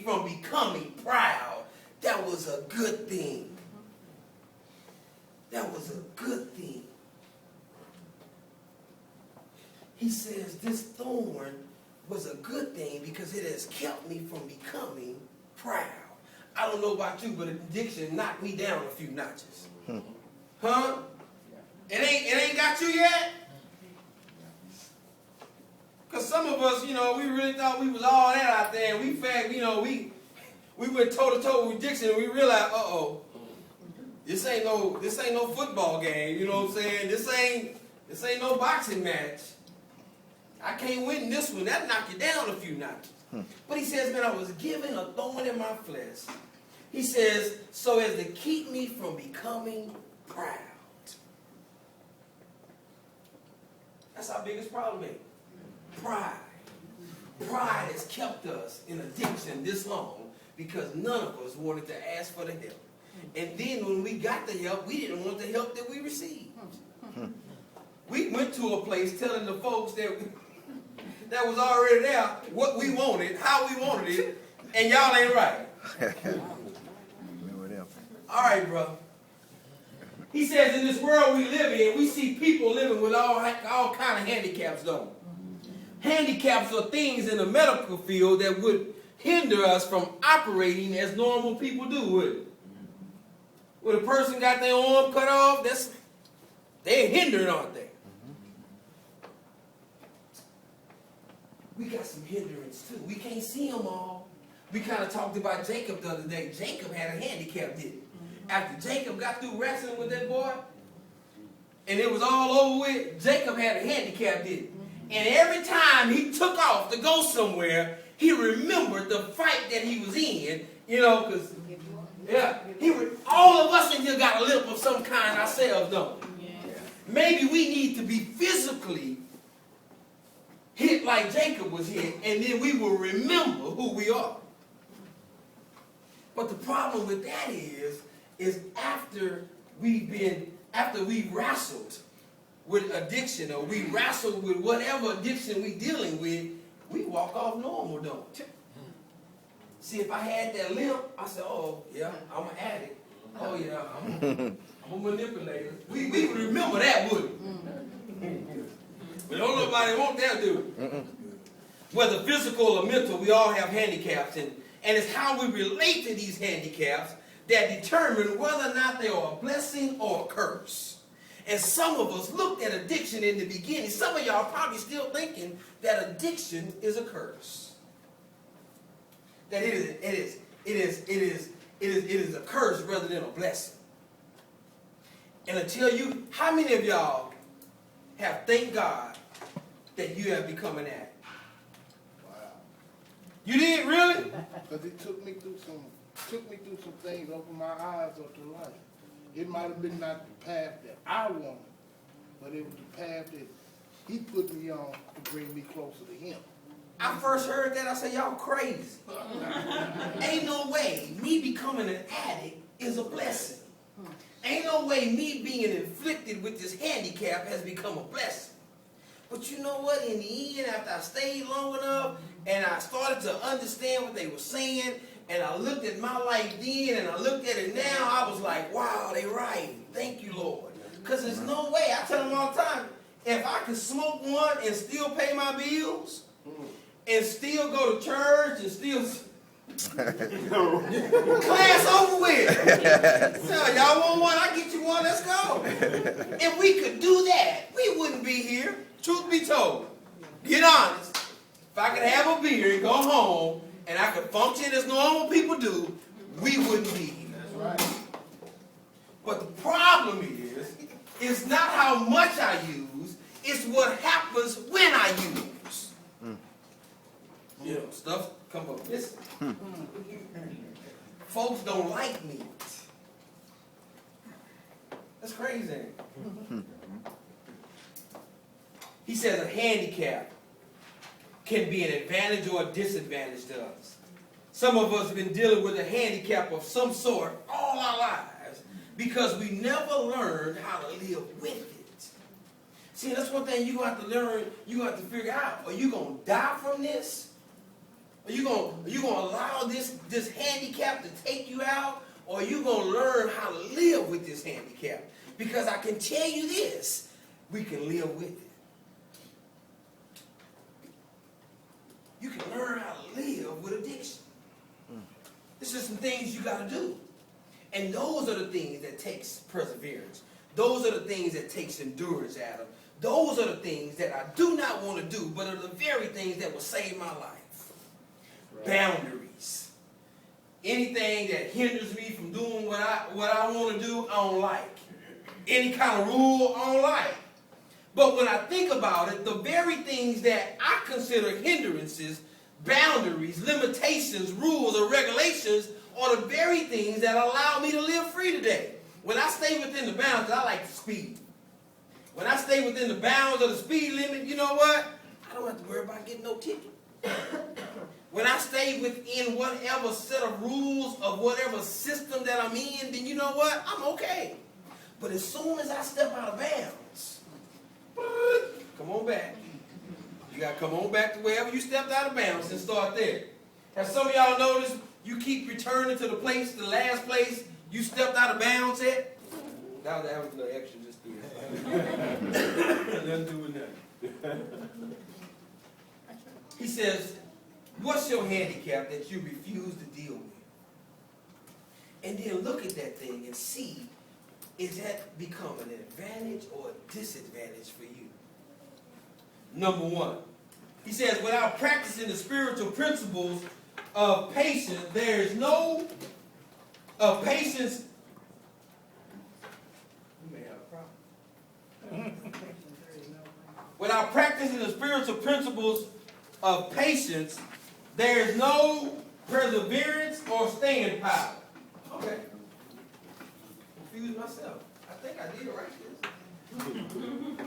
me from becoming proud. That was a good thing. That was a good thing. He says this thorn was a good thing because it has kept me from becoming proud. I don't know about you, but addiction knocked me down a few notches. Huh? It ain't got you yet? Because some of us, we really thought we was all that out there. And we went toe-to-toe with addiction and we realized, this ain't no football game, you know what I'm saying? This ain't no boxing match. I can't win this one. That knocked you down a few notches. But he says, man, I was given a thorn in my flesh. He says, so as to keep me from becoming proud. That's our biggest problem, man. Pride. Pride has kept us in addiction this long because none of us wanted to ask for the help. And then when we got the help, we didn't want the help that we received. We went to a place telling the folks that was already there what we wanted, how we wanted it, and y'all ain't right. All right, bro. He says in this world we live in, we see people living with all kind of handicaps, don't we? Handicaps are things in the medical field that would hinder us from operating as normal people do, wouldn't it? When a person got their arm cut off, they're hindered, aren't they? We got some hindrance too. We can't see them all. We kind of talked about Jacob the other day. Jacob had a handicap, didn't he? After Jacob got through wrestling with that boy, and it was all over with, Jacob had a handicap, didn't he? And every time he took off to go somewhere, he remembered the fight that he was in, because, all of us in here got a limp of some kind ourselves, don't we? Yeah. Maybe we need to be physically hit like Jacob was hit, and then we will remember who we are. But the problem with that is after we wrestled with addiction, or we wrestled with whatever addiction we dealing with, we walk off normal, don't we? See, if I had that limp, I said, oh, yeah, I'm an addict. Oh, yeah, I'm a manipulator. We would remember that, wouldn't we? But don't nobody want that, do we? Whether physical or mental, we all have handicaps, and it's how we relate to these handicaps that determine whether or not they are a blessing or a curse. And some of us looked at addiction in the beginning. Some of y'all probably still thinking that addiction is a curse. That it is a curse rather than a blessing. And until how many of y'all have thanked God that you have become an addict? Wow. You did, really? Because it took me through some things, opened my eyes up to life. It might have been not the path that I wanted, but it was the path that he put me on to bring me closer to him. I first heard that, I said, y'all crazy. Ain't no way me becoming an addict is a blessing. Ain't no way me being inflicted with this handicap has become a blessing. But you know what? In the end, after I stayed long enough and I started to understand what they were saying, and I looked at my life then and I looked at it now, I was like, wow, they right. Thank you, Lord. Because there's no way, I tell them all the time, if I could smoke one and still pay my bills, and still go to church and still class over with. So y'all want one? I get you one. Let's go. If we could do that, we wouldn't be here. Truth be told, get honest. If I could have a beer and go home and I could function as normal people do, we wouldn't be here. That's right. But the problem is, it's not how much I use, it's what happens when I use. Stuff come up missing. Folks don't like me. That's crazy. He says a handicap can be an advantage or a disadvantage to us. Some of us have been dealing with a handicap of some sort all our lives because we never learned how to live with it. See, that's one thing you're going to have to learn, you're going to have to figure out. Are you going to die from this? Are you gonna allow this handicap to take you out, or are you gonna learn how to live with this handicap? Because I can tell you this, we can live with it. You can learn how to live with addiction. This is some things you got to do. And those are the things that takes perseverance. Those are the things that takes endurance, Adam. Those are the things that I do not want to do, but are the very things that will save my life. Right. Boundaries. Anything that hinders me from doing what I want to do, I don't like. Any kind of rule, I don't like. But when I think about it, the very things that I consider hindrances, boundaries, limitations, rules, or regulations are the very things that allow me to live free today. When I stay within the bounds, I like to speed. When I stay within the bounds of the speed limit, you know what? I don't have to worry about getting no ticket. When I stay within whatever set of rules of whatever system that I'm in, then you know what? I'm okay. But as soon as I step out of bounds, come on back. You got to come on back to wherever you stepped out of bounds and start there. Have some of y'all noticed you keep returning to the last place you stepped out of bounds at? That was no extra just do it. Nothing to do with nothing. He says, what's your handicap that you refuse to deal with? And then look at that thing and see, is that becoming an advantage or a disadvantage for you? Number one, he says, without practicing the spiritual principles of patience, there is no patience. You may have a problem. Without practicing the spiritual principles of patience, there is no perseverance or staying power. Okay. Confused myself. I think I did right this.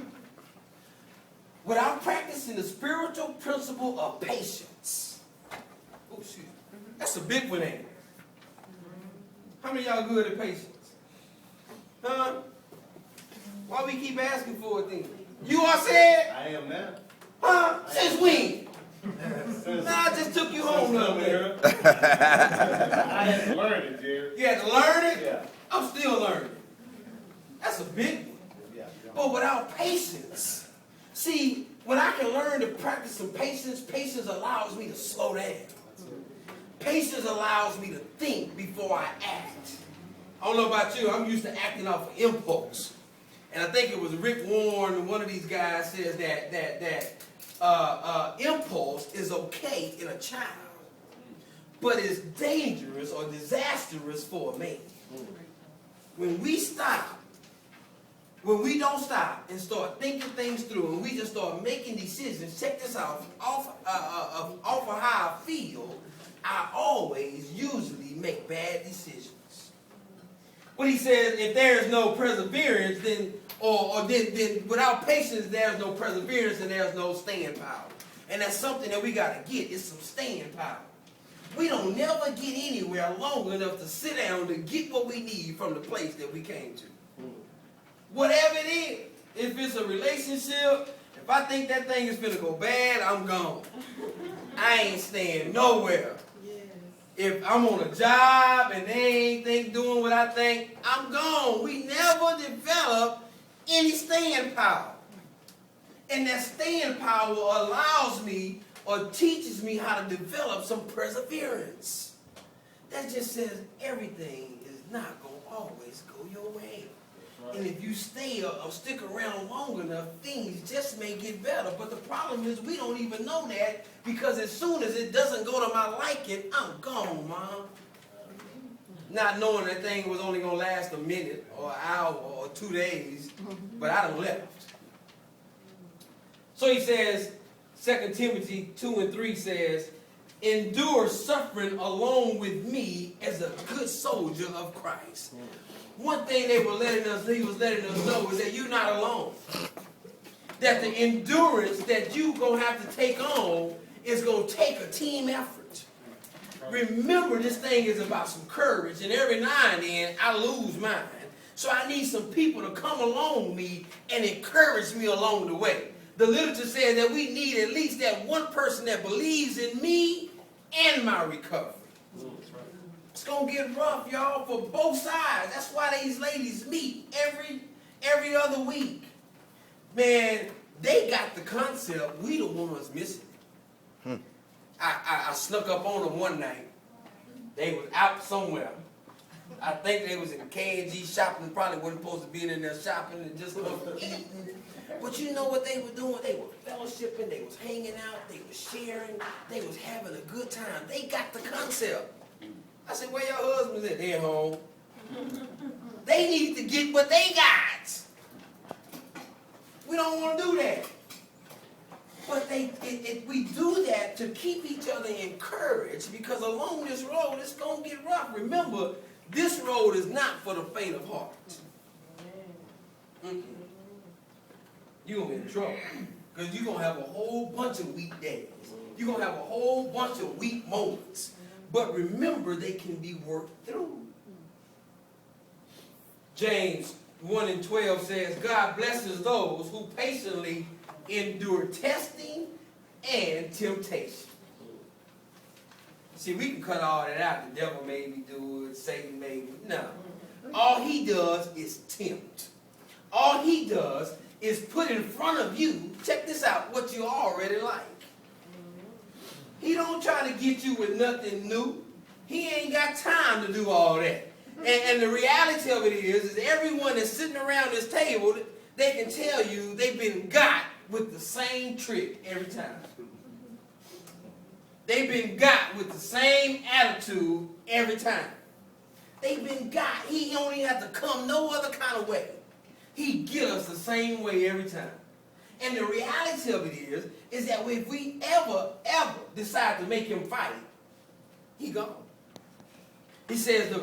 Without practicing the spiritual principle of patience. Oh, shoot. That's a big one, ain't it? How many of y'all good at patience? Huh? Why we keep asking for it then? You are said? I am now. Huh? Since when? Nah, I just took you home now, man. I had to learn it, Jerry. You had to learn it? Yeah. I'm still learning. That's a big one. Yeah. But without patience, see, when I can learn to practice some patience, patience allows me to slow down. Patience allows me to think before I act. I don't know about you, I'm used to acting off of impulse. And I think it was Rick Warren, one of these guys says that impulse is okay in a child, but it's dangerous or disastrous for a man. When we stop, when we don't stop and start thinking things through, and we just start making decisions, check this out, off of how I feel, I always usually make bad decisions. When he says, if there is no perseverance, then without patience, there's no perseverance and there's no staying power. And that's something that we got to get, is some staying power. We don't never get anywhere long enough to sit down to get what we need from the place that we came to. Whatever it is, if it's a relationship, if I think that thing is going to go bad, I'm gone. I ain't staying nowhere. If I'm on a job and they ain't doing what I think, I'm gone. We never develop any staying power. And that staying power allows me or teaches me how to develop some perseverance. That just says everything is not going to always go your way. Right. And if you stay or stick around long enough, things just may get better. But the problem is we don't even know that, because as soon as it doesn't go to my liking, I'm gone, Mom. Not knowing that thing was only going to last a minute or an hour or 2 days, but I done left. So he says, 2 Timothy 2:3 says, endure suffering along with me as a good soldier of Christ. One thing he was letting us know is that you're not alone. That the endurance that you're going to have to take on is going to take a team effort. Remember, this thing is about some courage, and every now and then I lose mine. So I need some people to come along with me and encourage me along the way. The literature says that we need at least that one person that believes in me and my recovery. It's gonna get rough, y'all, for both sides. That's why these ladies meet every other week. Man, they got the concept. We the ones missing it. I snuck up on them one night. They was out somewhere. I think they was in K&G shopping. Probably wasn't supposed to be in there shopping and just come from eating. But you know what they were doing? They were fellowshipping. They was hanging out. They was sharing. They was having a good time. They got the concept. I said, where your husbands at? They're home. They need to get what they got. We don't want to do that. But we do that to keep each other encouraged, because along this road, it's going to get rough. Remember, this road is not for the faint of heart. You're going to be in trouble, because you're going to have a whole bunch of weak days. You're going to have a whole bunch of weak moments. But remember, they can be worked through. James 1:12 says, God blesses those who patiently endure testing and temptation. See, we can cut all that out. The devil made me do it. Satan made me. No. All he does is tempt. All he does is put in front of you, check this out, what you already like. He don't try to get you with nothing new. He ain't got time to do all that. And the reality of it is everyone that's sitting around this table, they can tell you they've been got with the same trick every time. They've been got with the same attitude every time. They've been got. He don't even have to come no other kind of way. He get us the same way every time. And the reality of it is that if we ever decide to make him fight, he gone. He says the